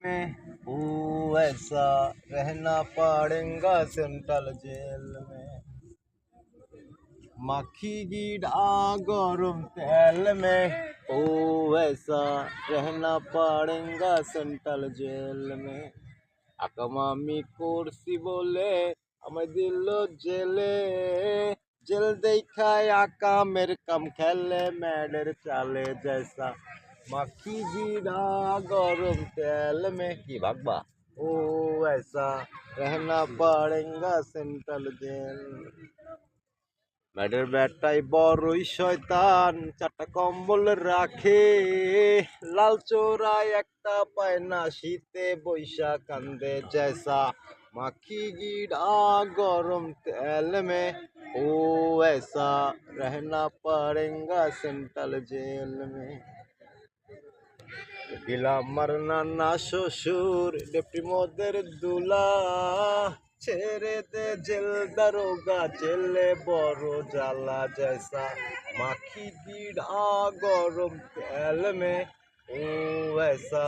में ऐसा रहना पड़ेगा सेंट्रल जेल में। माखी गीड़ा गरम तेल में ऐसा रहना पड़ेगा सेंट्रल जेल में। आकामामी कुर्सी बोले हमें दिल जेले जेल देखा आकामेर कम खेले मैडर चाले जैसा। माखी गीड़ा गरम तेल में की भागबा ऐसा रहना पड़ेगा सेंट्रल जेल। ম্যাডের ব্যাটটাই বড়ই শয়তান, চারটা কম্বল রাখে, লাল চোরাই একটা পায় না, শীতে বৈশা কান্দে জैसा। মাখি গিড়া গরম তেল মে ऐसा रहना पड़ेगा सेंट्रल जेल में। গিলা মারনা না শ্বশুর ডেপ্টি মোদের দুলা, ছেড়ে দে জেল দারোগা জেলে বড় জ্বালা জैसा। মাখি গিড়া গরম তেল মে ऐसा